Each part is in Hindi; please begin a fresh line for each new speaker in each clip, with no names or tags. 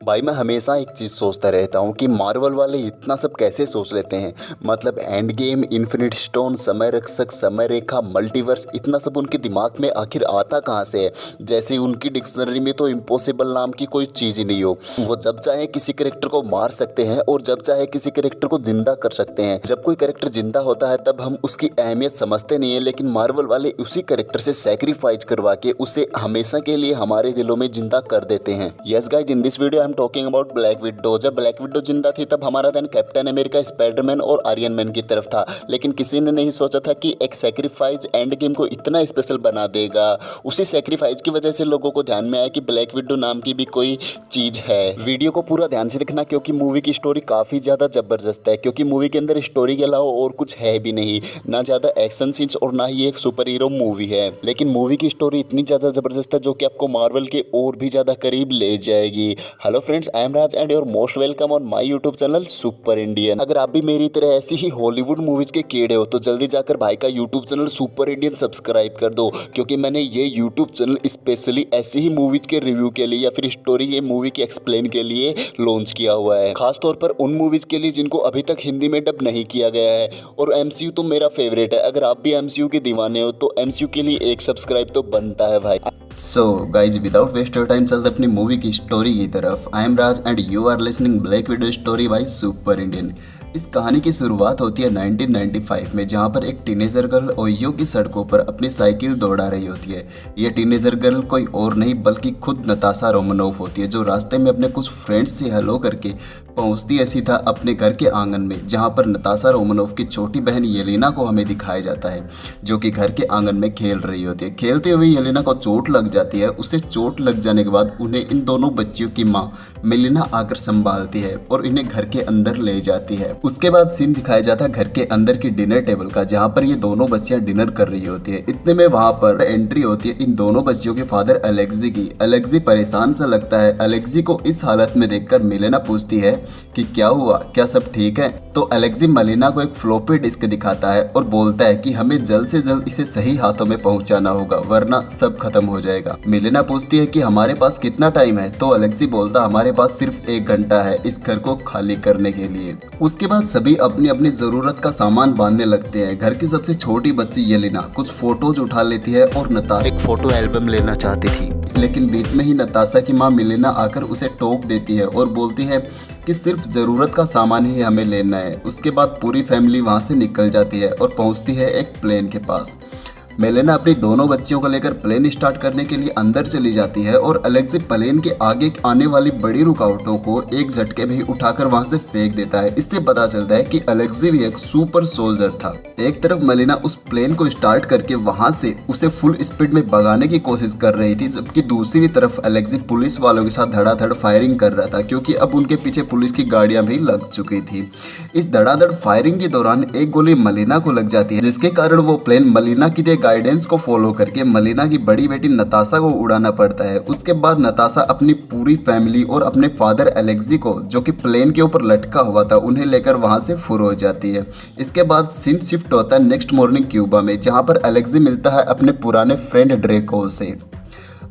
भाई मैं हमेशा एक चीज़ सोचता रहता हूँ कि मार्वल वाले इतना सब कैसे सोच लेते हैं। मतलब एंड गेम, इन्फिनिटी स्टोन, समय रक्षक, समय रेखा, मल्टीवर्स, इतना सब उनके दिमाग में आखिर आता कहाँ से है। जैसे उनकी डिक्शनरी में तो इम्पॉसिबल नाम की कोई चीज़ ही नहीं हो। वो जब चाहे किसी करेक्टर को मार सकते हैं और जब चाहे किसी करेक्टर को जिंदा कर सकते हैं। जब कोई करेक्टर जिंदा होता है तब हम उसकी अहमियत समझते नहीं है, लेकिन मार्वल वाले उसी करेक्टर से सैक्रिफाइस करवा के उसे हमेशा के लिए हमारे दिलों में जिंदा कर देते हैं। Yes guys, in this video I am talking about black window. जब ब्लैक विडो जिंदा थी तब हमारा ध्यान कैप्टन अमेरिका, स्पाइडरमैन और आयरन मैन की तरफ था, लेकिन किसी ने नहीं सोचा था कि एक सैक्रिफाइस एंड गेम को इतना स्पेशल बना देगा। उसी सैक्रिफाइस की वजह से लोगों को ध्यान में आया कि ब्लैक विडो नाम की भी कोई चीज है। वीडियो को पूरा ध्यान से देखना क्योंकि मूवी की स्टोरी काफी ज्यादा जबरदस्त है। क्योंकि मूवी के अंदर स्टोरी के अलावा और कुछ है भी नहीं, ना ज्यादा एक्शन सीन्स और ना ही एक सुपर हीरो मूवी है। लेकिन मूवी की स्टोरी इतनी ज्यादा जबरदस्त है जो कि आपको मार्वल के और भी ज्यादा करीब ले जाएगी। Hello friends, I am Raj and your most welcome on my YouTube channel super Indian. अगर आप भी मेरी तरह ऐसी ही हॉलीवुड मूवीज के कीड़े हो तो जल्दी जाकर भाई का YouTube channel super Indian subscribe कर दो, क्योंकि मैंने ये यूट्यूब चैनल स्पेशली ऐसी ही मूवीज के रिव्यू के लिए या फिर स्टोरी ये मूवी की एक्सप्लेन के लिए लॉन्च किया हुआ है। खासतौर पर उन मूवीज के लिए जिनको अभी तक हिंदी में डब नहीं किया गया है। और एमसीयू तो मेरा फेवरेट है। अगर आप भी एमसीयू के दीवाने हो तो एमसीयू के लिए एक सब्सक्राइब तो बनता है भाई। So guys, without waste your time चलते अपनी मूवी की स्टोरी की तरफ। I am Raj and you are listening black widow story by super Indian. इस कहानी की शुरुआत होती है 1995 में, जहां पर एक टीनेजर गर्ल ओहियो की सड़कों पर अपनी साइकिल दौड़ा रही होती है। यह टीनेजर गर्ल कोई और नहीं बल्कि खुद नताशा रोमानोफ होती है, जो रास्ते में अपने कुछ फ्रेंड्स से हेलो करके पहुंचती है सीधा अपने घर के आंगन में, जहां पर नताशा रोमानोफ की छोटी बहन येलेना को हमें दिखाया जाता है, जो कि घर के आंगन में खेल रही होती है। खेलते हुए येलेना को चोट लग जाती है। उसे चोट लग जाने के बाद उन्हें इन दोनों बच्चियों की माँ मेलिना आकर संभालती है और इन्हें घर के अंदर ले जाती है। उसके बाद सीन दिखाया जाता है घर के अंदर की डिनर टेबल का, जहाँ पर ये दोनों बच्चियां डिनर कर रही होती है। इतने में वहाँ पर एंट्री होती है इन दोनों बच्चियों के फादर अलेक्सी की। अलेक्सी परेशान सा लगता है। अलेक्सी को इस हालत में देखकर मेलिना पूछती है कि क्या हुआ, क्या सब ठीक है? तो अलेक्सी मेलिना को एक फ्लॉपी डिस्क दिखाता है और बोलता है कि हमें जल्द से जल्द इसे सही हाथों में पहुंचाना होगा, वरना सब खत्म हो जाएगा। मेलिना पूछती है कि हमारे पास कितना टाइम है? तो अलेक्सी बोलता हमारे पास सिर्फ 1 घंटा है इस घर को खाली करने के लिए। उसके बाद सभी अपनी अपनी जरूरत का सामान बांधने लगते हैं। घर की सबसे छोटी बच्ची येलेना कुछ फोटोज उठा लेती है और नताशा एक फोटो एल्बम लेना चाहती थी, लेकिन बीच में ही नताशा की माँ मेलिना आकर उसे टोक देती है और बोलती है कि सिर्फ जरूरत का सामान ही हमें लेना है। उसके बाद पूरी फैमिली वहाँ से निकल जाती है और पहुँचती है एक प्लेन के पास। मेलिना अपनी दोनों बच्चियों को लेकर प्लेन स्टार्ट करने के लिए अंदर चली जाती है और अलेक्सी प्लेन के आगे आने वाली बड़ी रुकावटों को एक झटके में ही उठाकर वहां से फेंक देता है। इससे पता चलता है कि अलेक्सी भी एक सुपर सोल्जर था। एक तरफ मेलिना उस प्लेन को स्टार्ट करके वहां से उसे फुल स्पीड में भगाने की कोशिश कर रही थी, जबकि दूसरी तरफ अलेक्सी पुलिस वालों के साथ धड़ाधड़ फायरिंग कर रहा था, क्योंकि अब उनके पीछे पुलिस की गाड़ियां भी लग चुकी थी। इस धड़ाधड़ फायरिंग के दौरान एक गोली मेलिना को लग जाती है, जिसके कारण वो प्लेन मेलिना की गाइडेंस को फॉलो करके मेलिना की बड़ी बेटी नताशा को उड़ाना पड़ता है। उसके बाद नताशा अपनी पूरी फैमिली और अपने फादर अलेक्सी को, जो कि प्लेन के ऊपर लटका हुआ था, उन्हें लेकर वहां से फुर हो जाती है। इसके बाद सीन शिफ्ट होता है नेक्स्ट मॉर्निंग क्यूबा में, जहां पर अलेक्सी मिलता है अपने पुराने फ्रेंड ड्रेको से।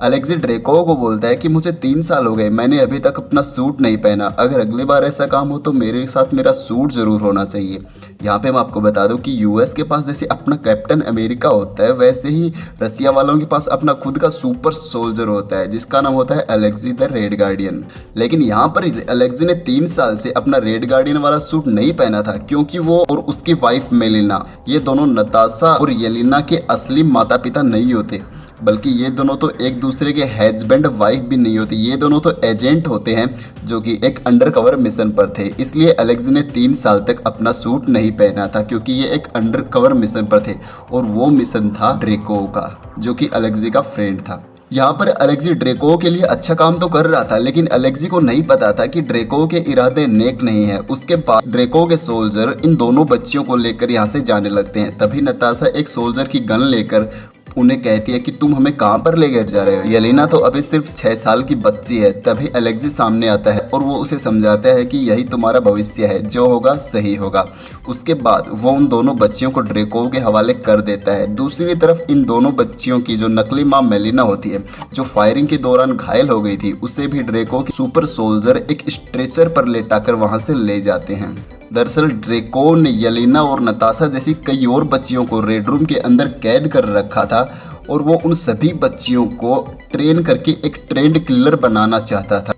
अलेक्सी ड्रेको को बोलता है कि मुझे 3 साल हो गए, मैंने अभी तक अपना सूट नहीं पहना। अगर अगली बार ऐसा काम हो तो मेरे साथ मेरा सूट जरूर होना चाहिए। यहाँ पे मैं आपको बता दूं कि यूएस के पास जैसे अपना कैप्टन अमेरिका होता है, वैसे ही रसिया वालों के पास अपना खुद का सुपर सोल्जर होता है, जिसका नाम होता है अलेक्सी द रेड गार्डियन। लेकिन यहाँ पर अलेक्सी ने 3 साल से अपना रेड गार्डियन वाला सूट नहीं पहना था, क्योंकि वो और उसकी वाइफ मेलिना, ये दोनों नताशा और येलेना के असली माता पिता नहीं होते, बल्कि ये दोनों तो एक दूसरे के हस्बैंड वाइफ भी नहीं होती। ये दोनों तो एजेंट होते हैं जो कि एक अंडरकवर मिशन पर थे। इसलिए अलेक्सी ने 3 साल तक अपना सूट नहीं पहना था, क्योंकि ये एक अंडरकवर मिशन पर थे और वो मिशन था ड्रेको का, जो कि अलेक्सी का फ्रेंड था। यहाँ पर अलेक्सी ड्रेको के लिए अच्छा काम तो कर रहा था, लेकिन अलेक्सी को नहीं पता था कि ड्रेको के इरादे नेक नहीं है। उसके बाद ड्रेको के सोल्जर इन दोनों बच्चियों को लेकर यहाँ से जाने लगते हैं। तभी नताशा एक सोल्जर की गन लेकर उन्हें कहती है कि तुम हमें कहाँ पर ले कर जा रहे हो। येलेना तो अभी सिर्फ 6 साल की बच्ची है। तभी अलेक्सी सामने आता है और वो उसे समझाता है कि यही तुम्हारा भविष्य है, जो होगा सही होगा। उसके बाद वो उन दोनों बच्चियों को ड्रेको के हवाले कर देता है। दूसरी तरफ इन दोनों बच्चियों की जो नकली माँ मेलिना होती है, जो फायरिंग के दौरान घायल हो गई थी, उसे भी ड्रेको के सुपर सोल्जर एक स्ट्रेचर पर लेटाकर वहां से ले जाते हैं। दरअसल ड्रेको ने येलेना और नताशा जैसी कई और बच्चियों को रेड रूम के अंदर कैद कर रखा था और वो उन सभी बच्चियों को ट्रेन करके एक ट्रेंड किलर बनाना चाहता था।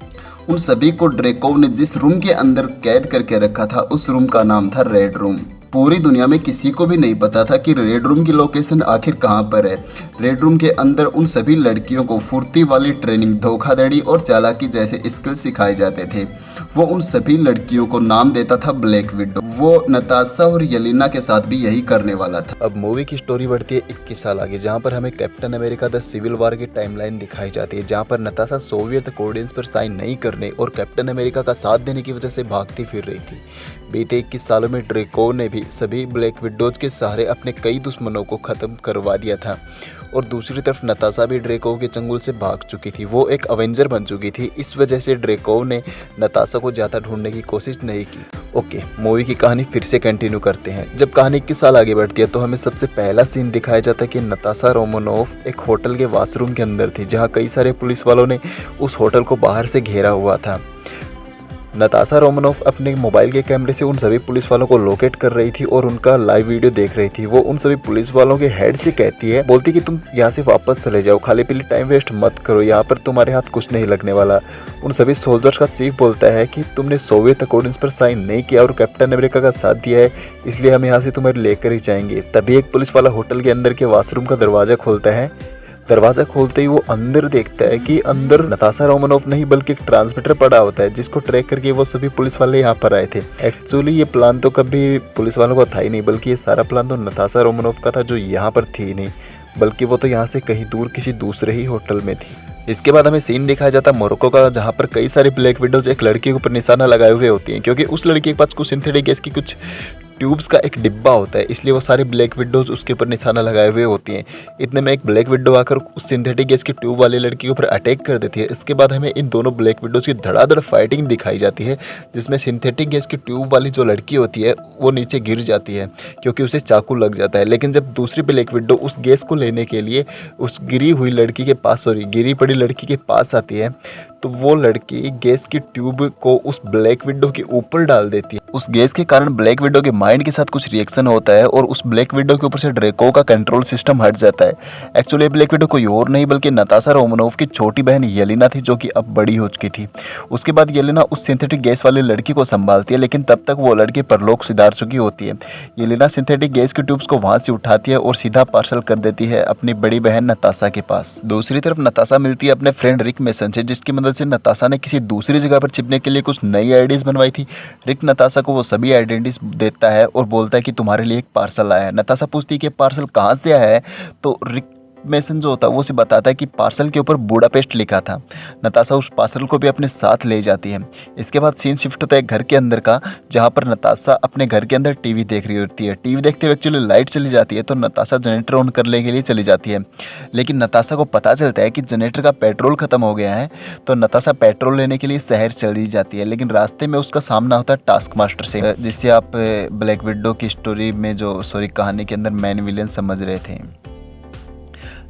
उन सभी को ड्रेको ने जिस रूम के अंदर कैद करके रखा था, उस रूम का नाम था रेड रूम। पूरी दुनिया में किसी को भी नहीं पता था कि रेड रूम की लोकेशन आखिर कहाँ पर है। रेड रूम के अंदर उन सभी लड़कियों को फुर्ती वाली ट्रेनिंग, धोखाधड़ी और चालाकी जैसे स्किल सिखाए जाते थे। वो उन सभी लड़कियों को नाम देता था ब्लैक विडो। वो नताशा और येलेना के साथ भी यही करने वाला था। अब मूवी की स्टोरी बढ़ती है 21 साल आगे, जहाँ पर हमें captain America the civil war की टाइमलाइन दिखाई जाती है, जहाँ पर नताशा सोवियत कोऑर्डिनेट्स पर साइन नहीं करने और कैप्टन अमेरिका का साथ देने की वजह से भागती फिर रही थी। बीते 21 सालों में ड्रेको ने भी सभी ब्लैक विडोज के सहारे अपने कई दुश्मनों को खत्म करवा दिया था और दूसरी तरफ नताशा भी ड्रेको के चंगुल से भाग चुकी थी। वो एक अवेंजर बन चुकी थी। इस वजह से ड्रेको ने नताशा को ज़्यादा ढूंढने की कोशिश नहीं की। ओके, मूवी की कहानी फिर से कंटिन्यू करते हैं। जब कहानी 21 साल आगे बढ़ती है तो हमें सबसे पहला सीन दिखाया जाता है कि नताशा रोमानोफ एक होटल के वॉशरूम के अंदर थी, जहाँ कई सारे पुलिस वालों ने उस होटल को बाहर से घेरा हुआ था। नताशा रोमानोफ अपने मोबाइल के कैमरे से उन सभी पुलिस वालों को लोकेट कर रही थी और उनका लाइव वीडियो देख रही थी। वो उन सभी पुलिस वालों के हेड से कहती है, बोलती कि तुम यहाँ से वापस चले जाओ, खाली पीली टाइम वेस्ट मत करो, यहाँ पर तुम्हारे हाथ कुछ नहीं लगने वाला। उन सभी सोल्जर्स का चीफ बोलता है कि तुमने सोवियत अकॉर्डिंग्स पर साइन नहीं किया और कैप्टन अमेरिका का साथ दिया है, इसलिए हम यहाँ से तुम्हें लेकर ही जाएंगे। तभी एक पुलिस वाला होटल के अंदर के वॉशरूम का दरवाजा खोलता है। दरवाजा खोलते ही वो अंदर देखता है कि अंदर नताशा रोमानोफ नहीं बल्कि एक ट्रांसमीटर पड़ा होता है, जिसको ट्रैक करके वो सभी पुलिस वाले यहाँ पर आए थे। एक्चुअली ये प्लान तो कभी पुलिस वालों का था ही नहीं, बल्कि ये सारा प्लान तो नताशा रोमानोफ का था, जो यहाँ पर थी नहीं, बल्कि वो तो यहाँ से कहीं दूर किसी दूसरे ही होटल में थी। इसके बाद हमें सीन दिखाया जाता है मोरक्को का, जहाँ पर कई सारी ब्लैक विडोज एक लड़की के ऊपर निशाना लगाए हुए होती हैं, क्योंकि उस लड़की के पास कुछ सिंथेटिक गैस की कुछ ट्यूब्स का एक डिब्बा होता है, इसलिए वो सारे ब्लैक विडोज उसके ऊपर निशाना लगाए हुए होती हैं। इतने में एक ब्लैक विडो आकर उस सिंथेटिक गैस की ट्यूब वाली लड़की के ऊपर अटैक कर देती है। इसके बाद हमें इन दोनों ब्लैक विडोज की धड़ाधड़ फाइटिंग दिखाई जाती है, जिसमें सिंथेटिक गैस की ट्यूब वाली जो लड़की होती है वो नीचे गिर जाती है क्योंकि उसे चाकू लग जाता है। लेकिन जब दूसरी ब्लैक विडो उस गैस को लेने के लिए उस गिरी पड़ी लड़की के पास आती है, तो वो लड़की गैस की ट्यूब को उस ब्लैक विडो के ऊपर डाल देती है। उस गैस के कारण ब्लैक विडो के माइंड के साथ कुछ रिएक्शन होता है और उस ब्लैक विडो के ऊपर से ड्रेको का कंट्रोल सिस्टम हट जाता है। एक्चुअली ब्लैक विडो कोई और नहीं बल्कि नताशा रोमानोफ की छोटी बहन येलेना थी, जो कि अब बड़ी हो चुकी थी। उसके बाद येलेना उस सिंथेटिक गैस वाली लड़की को संभालती है, लेकिन तब तक वो लड़की परलोक सिधार चुकी होती है। येलेना सिंथेटिक गैस की ट्यूब्स को वहां से उठाती है और सीधा पार्सल कर देती है अपनी बड़ी बहन नताशा के पास। दूसरी तरफ नताशा मिलती है अपने फ्रेंड रिक मेसन से, जिसकी मदद से नताशा ने किसी दूसरी जगह पर छिपने के लिए कुछ नई आइडियाज बनवाई थी। रिक नताशा को वो सभी आइडेंटिटीज देता है और बोलता है कि तुम्हारे लिए एक पार्सल आया है। नताशा पूछती है कि पार्सल कहाँ से आया है, तो रिक मेसन जो होता है वो उसे बताता है कि पार्सल के ऊपर बुडापेस्ट लिखा था। नताशा उस पार्सल को भी अपने साथ ले जाती है। इसके बाद सीन शिफ्ट होता है घर के अंदर का, जहाँ पर नताशा अपने घर के अंदर टीवी देख रही होती है। टीवी देखते हुए एक्चुअली लाइट चली जाती है, तो नताशा जनरेटर ऑन करने के लिए चली जाती है। लेकिन नताशा को पता चलता है कि जनरेटर का पेट्रोल खत्म हो गया है, तो नताशा पेट्रोल लेने के लिए शहर चली जाती है। लेकिन रास्ते में उसका सामना होता है टास्क मास्टर से, जिससे आप ब्लैक विडो की स्टोरी में कहानी के अंदर मेन विलेन समझ रहे थे।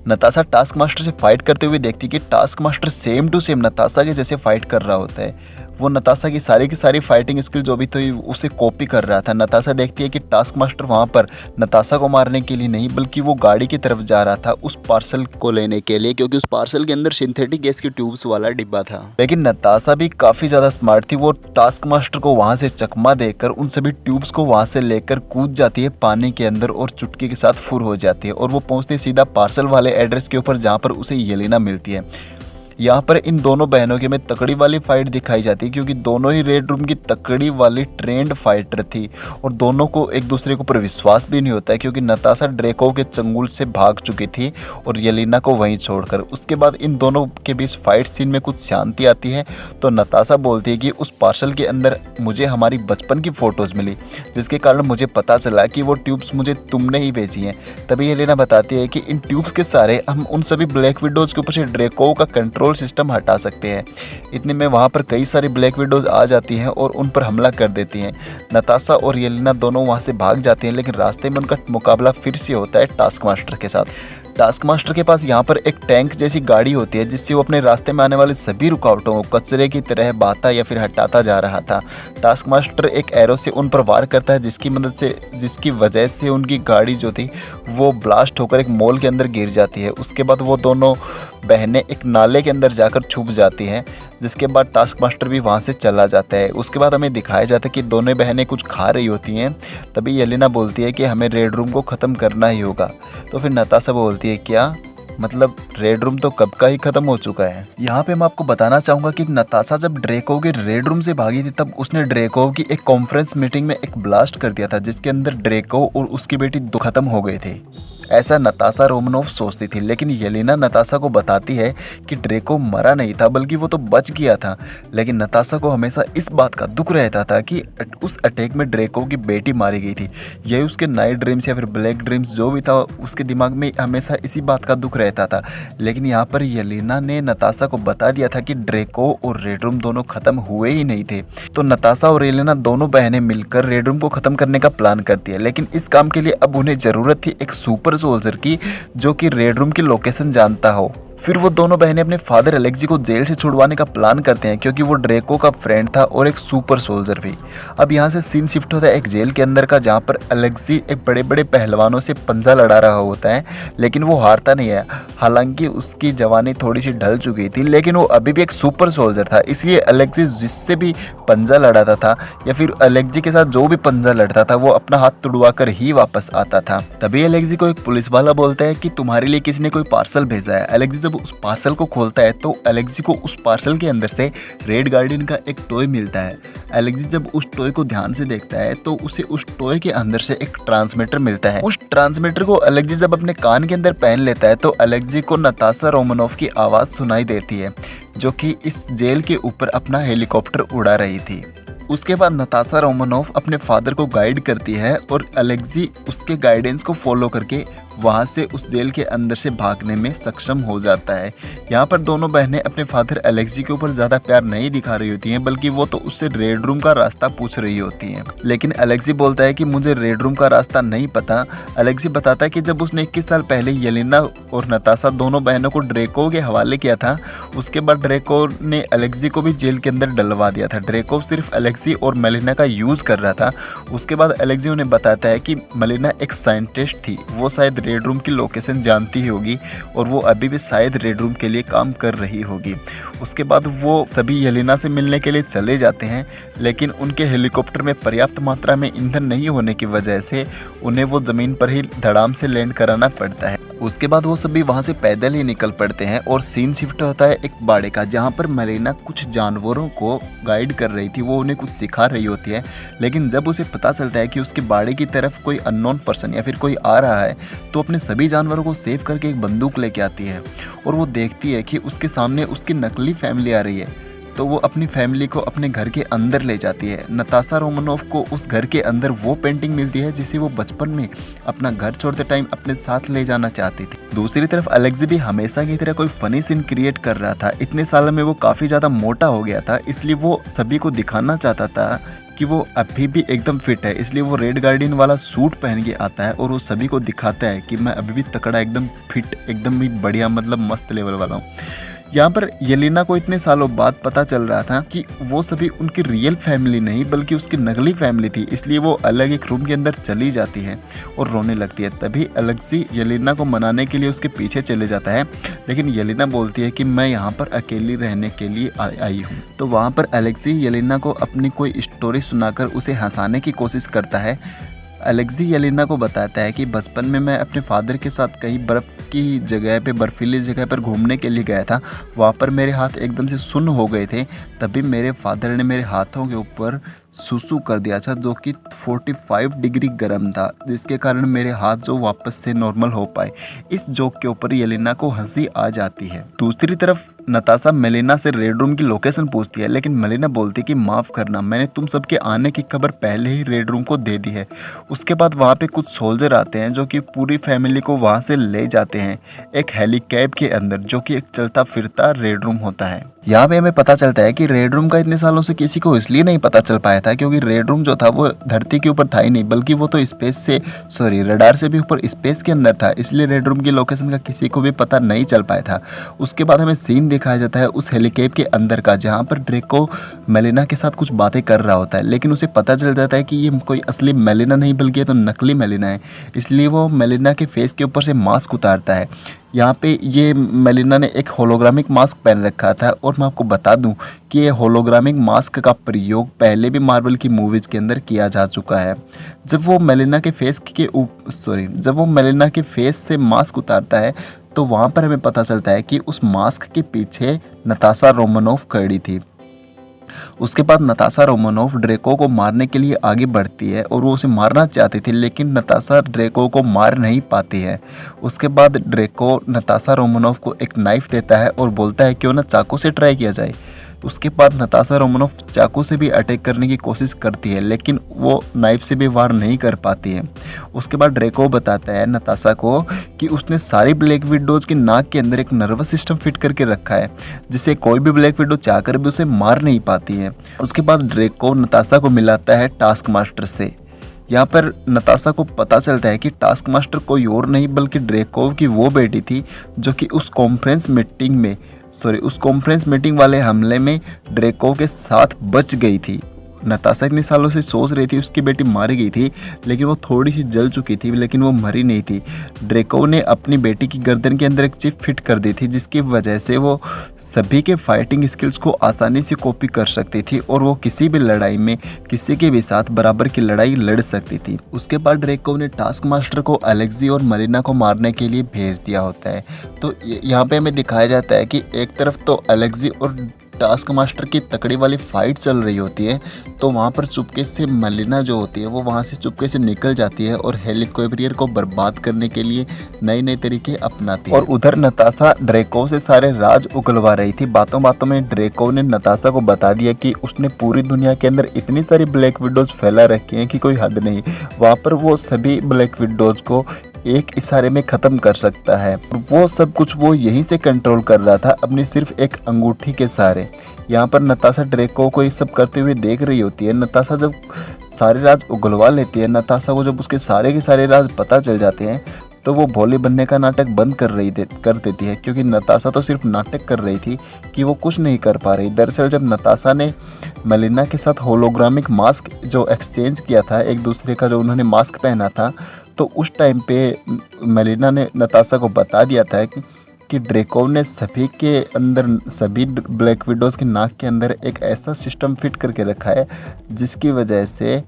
नताशा टास्क मास्टर से फाइट करते हुए देखती कि task master same to same Natasha के जैसे फाइट कर रहा होता है। वो नताशा की सारी फाइटिंग स्किल जो भी थी उसे कॉपी कर रहा था। नताशा देखती है कि टास्क मास्टर वहाँ पर नताशा को मारने के लिए नहीं बल्कि वो गाड़ी की तरफ जा रहा था उस पार्सल को लेने के लिए, क्योंकि उस पार्सल के अंदर सिंथेटिक गैस की ट्यूब्स वाला डिब्बा था। लेकिन नताशा भी काफ़ी ज़्यादा स्मार्ट थी। वो टास्क मास्टर को वहाँ से चकमा देकर उन सभी ट्यूब्स को वहाँ से लेकर कूद जाती है पानी के अंदर और चुटकी के साथ फुर हो जाती है और वो पहुँचती है सीधा पार्सल वाले एड्रेस के ऊपर, जहाँ पर उसे येलेना मिलती है।
यहाँ पर इन दोनों बहनों के में तकड़ी वाली फाइट दिखाई जाती है, क्योंकि दोनों ही रेड रूम की तकड़ी वाली ट्रेंड फाइटर थी और दोनों को एक दूसरे के ऊपर विश्वास भी नहीं होता है, क्योंकि नताशा ड्रेको के चंगुल से भाग चुकी थी और येलेना को वहीं छोड़कर। उसके बाद इन दोनों के बीच फाइट सीन में कुछ शांति आती है तो नताशा बोलती है कि उस पार्सल के अंदर मुझे हमारी बचपन की फ़ोटोज़ मिली, जिसके कारण मुझे पता चला कि वो ट्यूब्स मुझे तुमने ही भेजी हैं। तभी येलेना बताती है कि इन ट्यूब्स के सारे हम उन सभी ब्लैक विडोज़ के ऊपर से ड्रेको का कंट्रोल सिस्टम हटा सकते हैं। इतने में वहाँ पर कई सारी ब्लैक विडोज़ आ जाती हैं और उन पर हमला कर देती हैं। नताशा और येलेना दोनों वहाँ से भाग जाते हैं, लेकिन रास्ते में उनका मुकाबला फिर से होता है टास्क मास्टर के साथ। टास्क मास्टर के पास यहाँ पर एक टैंक जैसी गाड़ी होती है, जिससे वो अपने रास्ते में आने वाले सभी रुकावटों को कचरे की तरह बहाता या फिर हटाता जा रहा था। टास्क मास्टर एक एरो से उन पर वार करता है, जिसकी वजह से उनकी गाड़ी जो थी वो ब्लास्ट होकर एक मॉल के अंदर गिर जाती है। उसके बाद वो दोनों बहनें एक नाले के अंदर जाकर छुप जाती हैं, जिसके बाद टास्क मास्टर भी वहाँ से चला जाता है। उसके बाद हमें दिखाया जाता है कि दोनों बहनें कुछ खा रही होती हैं। तभी येलेना बोलती है कि हमें रेड रूम को ख़त्म करना ही होगा। तो फिर नताशा बोलती है क्या मतलब रेड रूम तो कब का ही ख़त्म हो चुका है। यहाँ पे मैं आपको बताना चाहूँगा कि नताशा जब ड्रेको के रेड रूम से भागी थी तब उसने ड्रेको की एक कॉन्फ्रेंस मीटिंग में एक ब्लास्ट कर दिया था, जिसके अंदर ड्रेको और उसकी बेटी दो खत्म हो गए थे। ऐसा नताशा रोमनोफ सोचती थी, लेकिन येलेना नताशा को बताती है कि ड्रेको मरा नहीं था बल्कि वो तो बच गया था। लेकिन नताशा को हमेशा इस बात का दुख रहता था कि उस अटैक में ड्रेको की बेटी मारी गई थी। यही उसके नाइट ड्रीम्स या फिर ब्लैक ड्रीम्स जो भी था उसके दिमाग में हमेशा इसी बात का दुख रहता था। लेकिन यहाँ पर येलेना ने नताशा को बता दिया था कि ड्रेको और रेड रूम दोनों ख़त्म हुए ही नहीं थे। तो नताशा और येलेना दोनों बहनें मिलकर रेड रूम को ख़त्म करने का प्लान करती है, लेकिन इस काम के लिए अब उन्हें ज़रूरत थी एक सुपर सोल्जर की, जो कि रेड रूम की लोकेशन जानता हो। फिर वो दोनों बहनें अपने फादर एलेक्सी को जेल से छुड़वाने का प्लान करते हैं, क्योंकि वो ड्रेको का फ्रेंड था और एक सुपर सोल्जर भी। अब यहाँ से सीन शिफ्ट होता है एक जेल के अंदर का, जहाँ पर एलेक्सी एक बड़े बड़े पहलवानों से पंजा लड़ा रहा होता है, लेकिन वो हारता नहीं है। हालांकि उसकी जवानी थोड़ी सी ढल चुकी थी, लेकिन वो अभी भी एक सुपर सोल्जर था, इसलिए एलेक्सी जिससे भी पंजा लड़ाता था या फिर एलेक्सी के साथ जो भी पंजा लड़ता था वो अपना हाथ तुड़वा कर ही वापस आता था। तभी एलेक्सी को एक पुलिस वाला बोलता है कि तुम्हारे लिए किसी ने कोई पार्सल भेजा है। एलेक्सी जब उस पार्सल को खोलता है तो एलेक्सी को उस पार्सल के अंदर से रेड गार्डियन का एक टॉय मिलता है। एलेक्सी जब उस टॉय को ध्यान से देखता है तो उसे उस टॉय के अंदर से एक ट्रांसमीटर मिलता है। उस ट्रांसमीटर को एलेक्सी जब अपने कान के अंदर पहन लेता है तो एलेक्सी को नताशा रोमनोफ की आवाज़ सुनाई देती है, जो कि इस जेल के ऊपर अपना हेलीकॉप्टर उड़ा रही थी। उसके बाद नताशा रोमनोफ अपने फादर को गाइड करती है और एलेक्सी उसके गाइडेंस को फॉलो करके वहाँ से उस जेल के अंदर से भागने में सक्षम हो जाता है। यहाँ पर दोनों बहनें अपने फादर एलेक्सी के ऊपर ज़्यादा प्यार नहीं दिखा रही होती हैं, बल्कि वो तो उससे रेड रूम का रास्ता पूछ रही होती हैं। लेकिन एलेक्सी बोलता है कि मुझे रेड रूम का रास्ता नहीं पता। एलेक्सी बताता है कि जब उसने 21 साल पहले येलेना और नताशा दोनों बहनों को ड्रेको के हवाले किया था, उसके बाद ड्रेको ने एलेक्सी को भी जेल के अंदर डलवा दिया था। ड्रेको सिर्फ एलेक्सी और मेलिना का यूज़ कर रहा था। उसके बाद एलेक्सी उन्हें बताता है कि मेलिना एक साइंटिस्ट थी, वो शायद रेड रूम की लोकेशन जानती ही होगी और वो अभी भी शायद रेड रूम के लिए काम कर रही होगी। उसके बाद वो सभी येलेना से मिलने के लिए चले जाते हैं, लेकिन उनके हेलीकॉप्टर में पर्याप्त मात्रा में ईंधन नहीं होने की वजह से उन्हें वो ज़मीन पर ही धड़ाम से लैंड कराना पड़ता है। उसके बाद वो सभी वहाँ से पैदल ही निकल पड़ते हैं और सीन शिफ्ट होता है एक बाड़े का, जहाँ पर मेलिना कुछ जानवरों को गाइड कर रही थी, वो उन्हें कुछ सिखा रही होती है। लेकिन जब उसे पता चलता है कि उसके बाड़े की तरफ कोई अननोन पर्सन या फिर कोई आ रहा है, तो अपने सभी जानवरों को सेव करके एक बंदूक लेके आती है और वो देखती है कि उसके सामने उसकी नकली फैमिली आ रही है, तो वो अपनी फैमिली को अपने घर के अंदर ले जाती है। नताशा रोमनोफ को उस घर के अंदर वो पेंटिंग मिलती है जिसे वो बचपन में अपना घर छोड़ते टाइम अपने साथ ले जाना चाहती थी। दूसरी तरफ एलेक्सी भी हमेशा की तरह कोई फनी सीन क्रिएट कर रहा था। इतने सालों में वो काफ़ी ज़्यादा मोटा हो गया था, इसलिए वो सभी को दिखाना चाहता था कि वो अभी भी एकदम फिट है। इसलिए वो रेड गार्डियन वाला सूट पहन के आता है और वो सभी को दिखाता है कि मैं अभी भी तकड़ा, एकदम फिट, एकदम ही बढ़िया, मतलब मस्त लेवल वाला हूँ। यहाँ पर येलेना को इतने सालों बाद पता चल रहा था कि वो सभी उनकी रियल फैमिली नहीं बल्कि उसकी नकली फैमिली थी, इसलिए वो अलग एक रूम के अंदर चली जाती है और रोने लगती है। तभी एलेक्सी येलेना को मनाने के लिए उसके पीछे चले जाता है, लेकिन येलेना बोलती है कि मैं यहाँ पर अकेली रहने के लिए आई हूँ। तो वहाँ पर एलेक्सी येलेना को अपनी कोई स्टोरी सुनाकर उसे हंसाने की कोशिश करता है। एलेक्सी येलेना को बताता है कि बचपन में मैं अपने फादर के साथ कहीं बर्फ़ की जगह पे, बर्फीली जगह पर घूमने के लिए गया था। वहाँ पर मेरे हाथ एकदम से सुन्न हो गए थे। तभी मेरे फादर ने मेरे हाथों के ऊपर सुसु कर दिया था, जो कि 45 डिग्री गर्म था, जिसके कारण मेरे हाथ जो वापस से नॉर्मल हो पाए। इस जोक के ऊपर येलेना को हंसी आ जाती है। दूसरी तरफ नताशा मेलिना से रेड रूम की लोकेशन पूछती है, लेकिन मेलिना बोलती है कि माफ़ करना, मैंने तुम सबके आने की खबर पहले ही रेड रूम को दे दी है। उसके बाद वहाँ पे कुछ सोल्जर आते हैं जो कि पूरी फैमिली को वहाँ से ले जाते हैं एक हेलीकैब के अंदर, जो कि एक चलता फिरता रेड रूम होता है। यहाँ पे हमें पता चलता है कि रेड रूम का इतने सालों से किसी को इसलिए नहीं पता चल पाया था क्योंकि रेड रूम जो था वो धरती के ऊपर था ही नहीं, बल्कि वो तो रडार से भी ऊपर स्पेस के अंदर था। इसलिए रेड रूम की लोकेशन का किसी को भी पता नहीं चल पाया था। उसके बाद हमें सीन दिखाया जाता है उस हेलीकैब के अंदर का, जहाँ पर ड्रेको मेलिना के साथ कुछ बातें कर रहा होता है, लेकिन उसे पता चल जाता है कि ये कोई असली मेलिना नहीं बल्कि ये तो नकली मेलिना है। इसलिए वो मेलिना के फेस के ऊपर से मास्क उतारता है। यहाँ पे ये मेलिना ने एक होलोग्रामिक मास्क पहन रखा था, और मैं आपको बता दूं कि ये होलोग्रामिक मास्क का प्रयोग पहले भी मार्वल की मूवीज़ के अंदर किया जा चुका है। जब वो मेलिना के फेस से मास्क उतारता है तो वहाँ पर हमें पता चलता है कि उस मास्क के पीछे नताशा रोमानोफ खड़ी थी। उसके बाद नताशा रोमानोफ ड्रेको को मारने के लिए आगे बढ़ती है और वो उसे मारना चाहती थी, लेकिन नताशा ड्रेको को मार नहीं पाती है। उसके बाद ड्रेको नताशा रोमानोफ को एक नाइफ देता है और बोलता है क्यों ना चाकू से ट्राई किया जाए। उसके बाद नताशा रोमानोफ चाकू से भी अटैक करने की कोशिश करती है, लेकिन वो नाइफ से भी वार नहीं कर पाती है। उसके बाद ड्रेको बताता है नताशा को कि उसने सारी ब्लैक विडोज के नाक के अंदर एक नर्वस सिस्टम फिट करके रखा है, जिससे कोई भी ब्लैक विडो चाहकर भी उसे मार नहीं पाती है। उसके बाद ड्रेको नताशा को मिलाता है टास्क मास्टर से। यहाँ पर नताशा को पता चलता है कि टास्क मास्टर कोई और नहीं बल्कि ड्रेको की वो बेटी थी जो कि उस कॉन्फ्रेंस मीटिंग वाले हमले में ड्रेको के साथ बच गई थी। नताशा इतने सालों से सोच रही थी उसकी बेटी मारी गई थी, लेकिन वो थोड़ी सी जल चुकी थी, लेकिन वो मरी नहीं थी। ड्रेको ने अपनी बेटी की गर्दन के अंदर एक चिप फिट कर दी थी, जिसकी वजह से वो सभी के फाइटिंग स्किल्स को आसानी से कॉपी कर सकती थी और वो किसी भी लड़ाई में किसी के भी साथ बराबर की लड़ाई लड़ सकती थी। उसके बाद ड्रेको ने टास्क मास्टर को एलेक्सी और मेलिना को मारने के लिए भेज दिया होता है। तो यहाँ पे हमें दिखाया जाता है कि एक तरफ तो एलेक्सी और टास्क मास्टर की तकड़ी वाली फाइट चल रही होती है, तो वहाँ पर चुपके से मेलिना जो होती है वो वहाँ से चुपके से निकल जाती है और हेलिकॉप्टर को बर्बाद करने के लिए नए नए तरीके अपनाती है। और उधर नताशा ड्रेको से सारे राज उगलवा रही थी। बातों बातों में ड्रेको ने नताशा को बता दिया कि उसने पूरी दुनिया के अंदर इतनी सारी ब्लैक विडोज फैला रखी हैं कि कोई हद नहीं। वहाँ पर वो सभी ब्लैक विडोज को एक इशारे में ख़त्म कर सकता है। वो सब कुछ वो यहीं से कंट्रोल कर रहा था अपनी सिर्फ एक अंगूठी के सहारे। यहाँ पर नताशा ड्रेको को ये सब करते हुए देख रही होती है। नताशा जब सारे राज उगलवा लेती है, नताशा को जब उसके सारे के सारे राज पता चल जाते हैं, तो वो भोले बनने का नाटक बंद कर देती है, क्योंकि नताशा तो सिर्फ नाटक कर रही थी कि वो कुछ नहीं कर पा रही। दरअसल जब नताशा ने मेलिना के साथ होलोग्रामिक मास्क जो एक्सचेंज किया था, एक दूसरे का जो उन्होंने मास्क पहना था, तो उस टाइम पे मेलिना ने नताशा को बता दिया था कि ड्रेको ने सभी के अंदर, सभी ब्लैक विडोज के नाक के अंदर एक ऐसा सिस्टम फिट करके रखा है जिसकी वजह से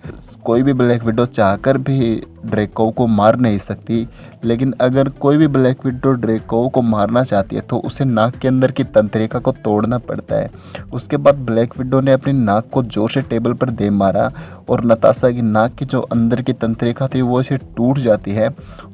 कोई भी ब्लैक विडो चाहकर भी ड्रेको को मार नहीं सकती। लेकिन अगर कोई भी ब्लैक विडो ड्रेको को मारना चाहती है तो उसे नाक के अंदर की तंत्रिका को तोड़ना पड़ता है। उसके बाद ब्लैक विडो ने अपनी नाक को जोर से टेबल पर दे मारा और नताशा की नाक की जो अंदर की तंत्रिका थी वो इसे टूट जाती है,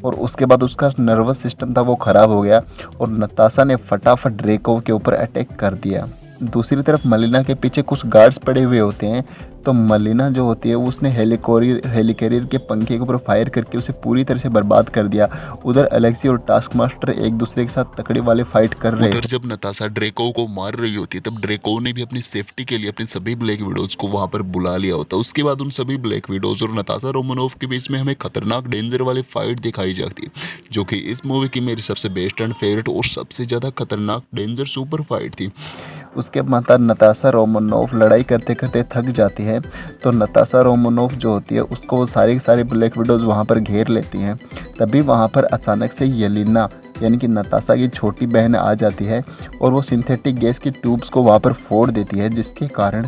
और उसके बाद उसका नर्वस सिस्टम था वो ख़राब हो गया और नताशा ने फटाफट ड्रेको के ऊपर अटैक कर दिया। दूसरी तरफ मेलिना के पीछे कुछ गार्ड्स पड़े हुए होते हैं, तो मेलिना जो होती है उसने हेलिकैरियर के पंखे के ऊपर फायर करके उसे पूरी तरह से बर्बाद कर दिया। उधर एलेक्सी और टास्क मास्टर एक दूसरे के साथ तकड़ी वाले फाइट कर रहे हैं।
उधर जब नताशा ड्रेको को मार रही होती है तब ड्रेको ने भी अपनी सेफ्टी के लिए अपने सभी ब्लैक विडोज को वहां पर बुला लिया होता है। उसके बाद उन सभी ब्लैक विडोज और नताशा रोमानोफ के बीच में हमें खतरनाक डेंजर वाली फाइट दिखाई जाती है, जो कि इस मूवी की मेरी सबसे बेस्ट एंड फेवरेट और सबसे ज़्यादा खतरनाक डेंजर सुपर फाइट थी।
उसके बाद नताशा रोमानोफ लड़ाई करते करते थक जाती है, तो नताशा रोमानोफ जो होती है उसको वो सारे ब्लैक विडोज वहाँ पर घेर लेती हैं। तभी वहाँ पर अचानक से येलेना यानी कि नताशा की छोटी बहन आ जाती है और वो सिंथेटिक गैस की ट्यूब्स को वहाँ पर फोड़ देती है, जिसके कारण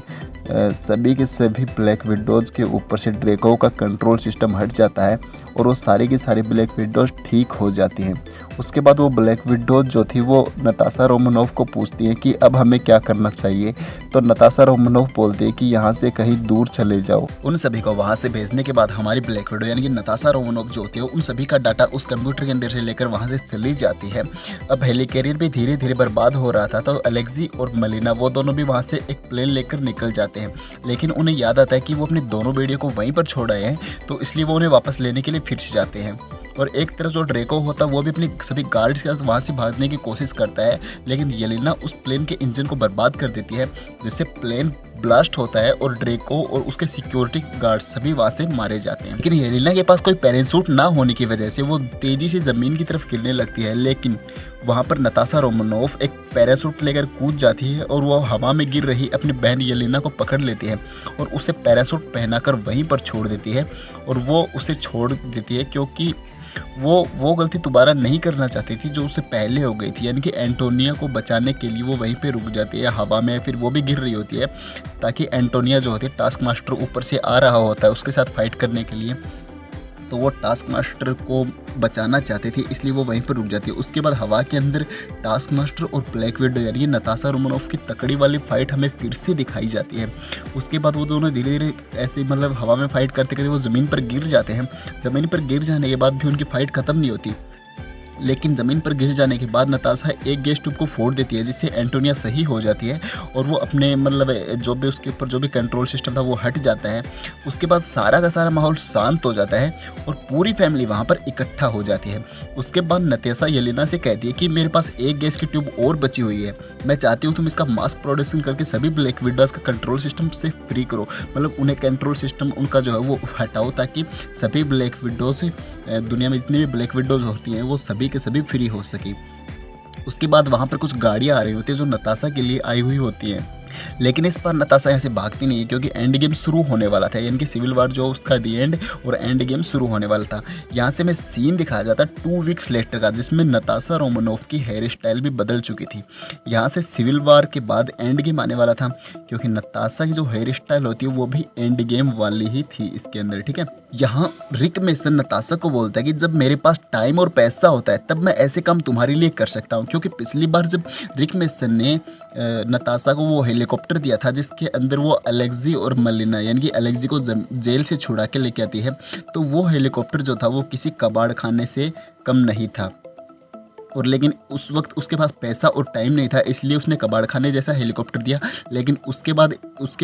सभी के सभी ब्लैक विडोज़ के ऊपर से ड्रेको का कंट्रोल सिस्टम हट जाता है और वो सारी की सारी ब्लैक विडोज़ ठीक हो जाती हैं। उसके बाद वो ब्लैक विडोज़ जो थी वो नताशा रोमानोव को पूछती है कि अब हमें क्या करना चाहिए। तो नताशा रोमानोव बोलती है कि यहाँ से कहीं दूर चले जाओ।
उन सभी को वहाँ से भेजने के बाद हमारी ब्लैक विडो यानी कि नताशा रोमानोव जो होती है उन सभी का डाटा उस कंप्यूटर के अंदर से लेकर वहाँ से चली जाती है। अब हेलिकैरियर भी धीरे धीरे बर्बाद हो रहा था, तो अलेक्सी और मलिना वो दोनों भी वहाँ से एक प्लेन लेकर निकल जाते हैं। लेकिन उन्हें याद आता है कि वो अपने दोनों बेड़ियों को वहीं पर छोड़ आए हैं, तो इसलिए वो उन्हें वापस लेने के लिए फिर से जाते हैं। और एक तरफ जो ड्रेको होता है वो भी अपने सभी गार्ड्स के साथ वहाँ से भागने की कोशिश करता है, लेकिन येलेना उस प्लेन के इंजन को बर्बाद कर देती है, जिससे प्लेन ब्लास्ट होता है और ड्रेको और उसके सिक्योरिटी गार्ड सभी वहाँ से मारे जाते हैं। लेकिन येलेना के पास कोई पैराशूट ना होने की वजह से वो तेजी से ज़मीन की तरफ गिरने लगती है, लेकिन वहाँ पर नताशा रोमानोव एक पैराशूट लेकर कूद जाती है और वो हवा में गिर रही अपनी बहन येलेना को पकड़ लेती है और उसे पैराशूट पहनाकर वहीं पर छोड़ देती है। और वो उसे छोड़ देती है क्योंकि वो गलती दोबारा नहीं करना चाहती थी जो उससे पहले हो गई थी, यानी कि एंटोनिया को बचाने के लिए वो वहीं पे रुक जाती है हवा में, फिर वो भी गिर रही होती है ताकि एंटोनिया जो होती है टास्क मास्टर ऊपर से आ रहा होता है उसके साथ फाइट करने के लिए, तो वो टास्क मास्टर को बचाना चाहती थी, इसलिए वो वहीं पर रुक जाती है। उसके बाद हवा के अंदर टास्क मास्टर और ब्लैक विडो यानी कि नताशा रोमानोव की तकड़ी वाली फाइट हमें फिर से दिखाई जाती है। उसके बाद वो दोनों धीरे धीरे ऐसे मतलब हवा में फाइट करते करते वो ज़मीन पर गिर जाते हैं। ज़मीन पर गिर जाने के बाद भी उनकी फाइट ख़त्म नहीं होती, लेकिन ज़मीन पर गिर जाने के बाद नताशा एक गैस ट्यूब को फोड़ देती है, जिससे एंटोनिया सही हो जाती है और वो अपने मतलब जो भी उसके ऊपर जो भी कंट्रोल सिस्टम था वो हट जाता है। उसके बाद सारा का सारा माहौल शांत हो जाता है और पूरी फैमिली वहाँ पर इकट्ठा हो जाती है। उसके बाद नताशा येलेना से कहती है कि मेरे पास एक गैस की ट्यूब और बची हुई है, मैं चाहती हूँ तुम इसका मास प्रोडक्शन करके सभी ब्लैक विडोज़ का कंट्रोल सिस्टम से फ्री करो, मतलब उन्हें कंट्रोल सिस्टम उनका जो है वो हटाओ, ताकि सभी ब्लैक विडोज़ दुनिया में जितनी भी ब्लैक विडोज़ होती हैं वो सभी के सभी फ्री हो सके। उसके बाद वहाँ पर कुछ गाड़ियाँ आ रही होती है जो नताशा के लिए आई हुई होती हैं, लेकिन इस बार नताशा यहाँ से भागती नहीं है क्योंकि एंड गेम शुरू होने वाला था, यानी कि सिविल वार जो उसका दी एंड और एंड गेम शुरू होने वाला था। यहाँ से हमें सीन दिखाया जाता 2 वीक्स लेटर का, जिसमें नताशा रोमानोव की हेयर स्टाइल भी बदल चुकी थी। यहाँ से सिविल वार के बाद एंड गेम आने वाला था, क्योंकि नताशा की जो हेयर स्टाइल होती है वो भी एंड गेम वाली ही थी इसके अंदर, ठीक है। यहाँ रिक मेसन नताशा को बोलता है कि जब मेरे पास टाइम और पैसा होता है तब मैं ऐसे काम तुम्हारे लिए कर सकता हूँ, क्योंकि पिछली बार जब रिक मेसन ने नताशा को वो हेलीकॉप्टर दिया था जिसके अंदर वो अलेक्सी और मलिना यानी कि अलेक्सी को जेल से छुड़ा के लेके आती है, तो वो हेलीकॉप्टर जो था वो किसी कबाड़ खाने से कम नहीं था। और लेकिन उस वक्त उसके पास पैसा और टाइम नहीं था, इसलिए उसने कबाड़ खाने जैसा हेलीकॉप्टर दिया। लेकिन उसके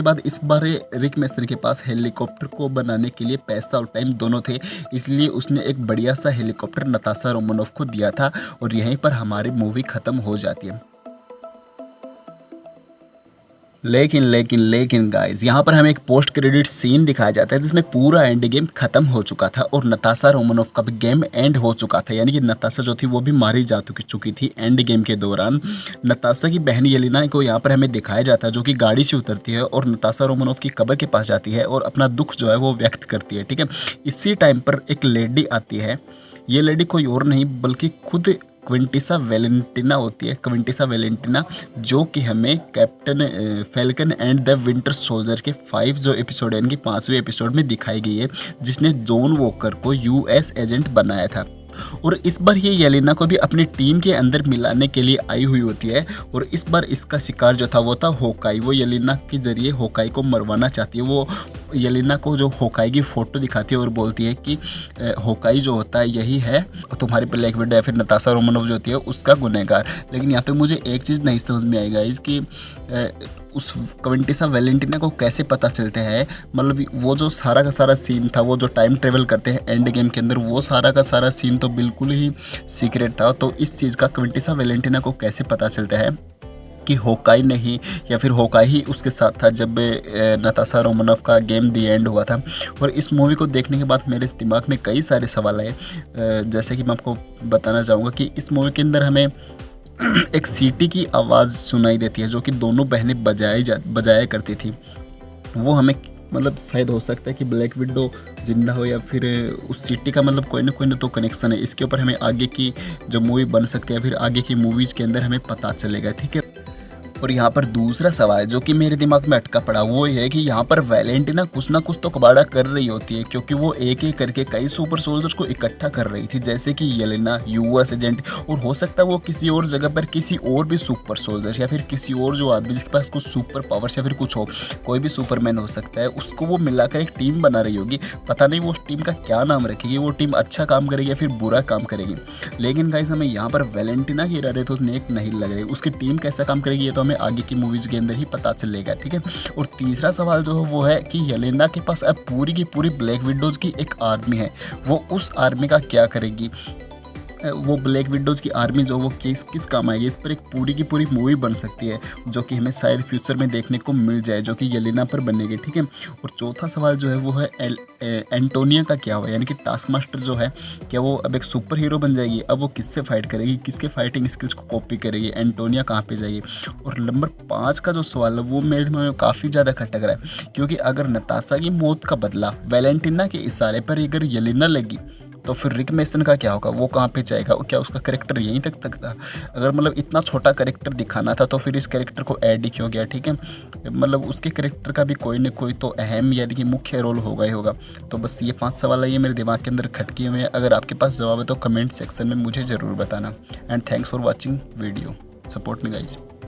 बाद इस बार रिक मेसन के पास हेलीकॉप्टर को बनाने के लिए पैसा और टाइम दोनों थे, इसलिए उसने एक बढ़िया सा हेलीकॉप्टर नताशा रोमानोव को दिया था और यहीं पर हमारी मूवी ख़त्म हो जाती है। लेकिन गाइस यहाँ पर हमें एक पोस्ट क्रेडिट सीन दिखाया जाता है जिसमें पूरा एंड गेम खत्म हो चुका था और नताशा रोमानोव का भी गेम एंड हो चुका था, यानी कि नताशा जो थी वो भी मारी जा चुकी थी एंड गेम के दौरान। नताशा की बहन येलेना को यहाँ पर हमें दिखाया जाता है जो कि गाड़ी से उतरती है और नताशा रोमानोव की कब्र के पास जाती है और अपना दुख जो है वो व्यक्त करती है, ठीक है। इसी टाइम पर एक लेडी आती है, ये लेडी कोई और नहीं बल्कि खुद क्विंटिसा वेलेंटिना होती है, क्विंटिसा वेलेंटिना, जो कि हमें captain falcon and the winter soldier के 5 जो एपिसोड है यानी कि 5वें एपिसोड में दिखाई गई है, जिसने जॉन वॉकर को यूएस एजेंट बनाया था। और इस बार ये येलेना को भी अपनी टीम के अंदर मिलाने के लिए आई हुई होती है और इस बार इसका शिकार जो था वो था होकाई। वो येलेना के जरिए होकाई को मरवाना चाहती है। वो येलेना को जो होकाई की फ़ोटो दिखाती है और बोलती है कि होकाई जो होता है यही है तुम्हारी ब्लैक विडो या फिर नताशा रोमानोव जो होती है उसका गुनहगार। लेकिन यहाँ पे मुझे एक चीज़ नहीं समझ में आएगा इसकी उस क्विंटिसा वेलेंटिना को कैसे पता चलता है, मतलब वो जो सारा का सारा सीन था, वो जो टाइम ट्रेवल करते हैं एंड गेम के अंदर, वो सारा का सारा सीन तो बिल्कुल ही सीक्रेट था। तो इस चीज़ का क्विंटिसा वेलेंटिना को कैसे पता चलता है कि होकाई नहीं या फिर होकाई ही उसके साथ था जब नताशा रोमानोव का गेम दी एंड हुआ था। और इस मूवी को देखने के बाद मेरे दिमाग में कई सारे सवाल आए, जैसे कि मैं आपको बताना चाहूँगा कि इस मूवी के अंदर हमें एक सीटी की आवाज़ सुनाई देती है जो कि दोनों बहनें बजाया करती थी। वो हमें मतलब शायद हो सकता है कि ब्लैक विडो जिंदा हो या फिर उस सीटी का मतलब कोई ना तो कनेक्शन है। इसके ऊपर हमें आगे की जो मूवी बन सकती है फिर आगे की मूवीज़ के अंदर हमें पता चलेगा, ठीक है। और यहाँ पर दूसरा सवाल जो कि मेरे दिमाग में अटका पड़ा वो ये है कि यहाँ पर वैलेंटिना कुछ ना कुछ तो कबाड़ा कर रही होती है, क्योंकि वो एक एक करके कई सुपर सोल्जर्स को इकट्ठा कर रही थी, जैसे कि येलेना, यूएस एजेंट, और हो सकता है वो किसी और जगह पर किसी और भी सुपर सोल्जर या फिर किसी और जो आदमी जिसके पास कुछ सुपर पावर्स या फिर कुछ हो, कोई भी सुपरमैन हो सकता है, उसको वो मिलाकर एक टीम बना रही होगी। पता नहीं वो उस टीम का क्या नाम रखेगी, वो टीम अच्छा काम करेगी या फिर बुरा काम करेगी। लेकिन गाइस हमें यहाँ पर वैलेंटिना के इरादे तो नेक नहीं लग रहे, उसकी टीम कैसा काम करेगी ये तो हमें आगे की मूवीज के अंदर ही पता चलेगा, ठीक है। और तीसरा सवाल जो है वो है कि येलेना के पास अब पूरी की पूरी ब्लैक विडोज की एक आर्मी है, वो उस आर्मी का क्या करेगी, वो ब्लैक विडोज की आर्मी जो वो किस काम आएगी। इस पर एक पूरी की पूरी मूवी बन सकती है जो कि हमें शायद फ्यूचर में देखने को मिल जाए, जो कि येलेना पर बनेगी, ठीक है। और चौथा सवाल जो है वो है एंटोनिया का क्या हुआ, यानी कि टास्क मास्टर जो है क्या वो अब एक सुपर हीरो बन जाएगी, अब वो किससे फाइट करेगी, किसके फाइटिंग स्किल्स को कॉपी करेगी, एंटोनिया कहाँ पे जाएगी। और नंबर 5 का जो सवाल है वो मेरे दिमाग में काफ़ी ज़्यादा खटक रहा है, क्योंकि अगर नताशा की मौत का बदला वैलेंटिना के इशारे पर अगर येलेना लगी तो फिर रिक मेसन का क्या होगा, वो कहाँ पे जाएगा, क्या उसका कैरेक्टर यहीं तक था। अगर मतलब इतना छोटा कैरेक्टर दिखाना था तो फिर इस कैरेक्टर को ऐड ही क्यों गया, ठीक है। मतलब उसके कैरेक्टर का भी कोई न कोई तो अहम यानी कि मुख्य रोल होगा ही होगा। तो बस ये 5 सवाल है, ये मेरे दिमाग के अंदर खटके हुए हैं। अगर आपके पास जवाब है तो कमेंट सेक्शन में मुझे ज़रूर बताना। And thanks for watching video, support me guys.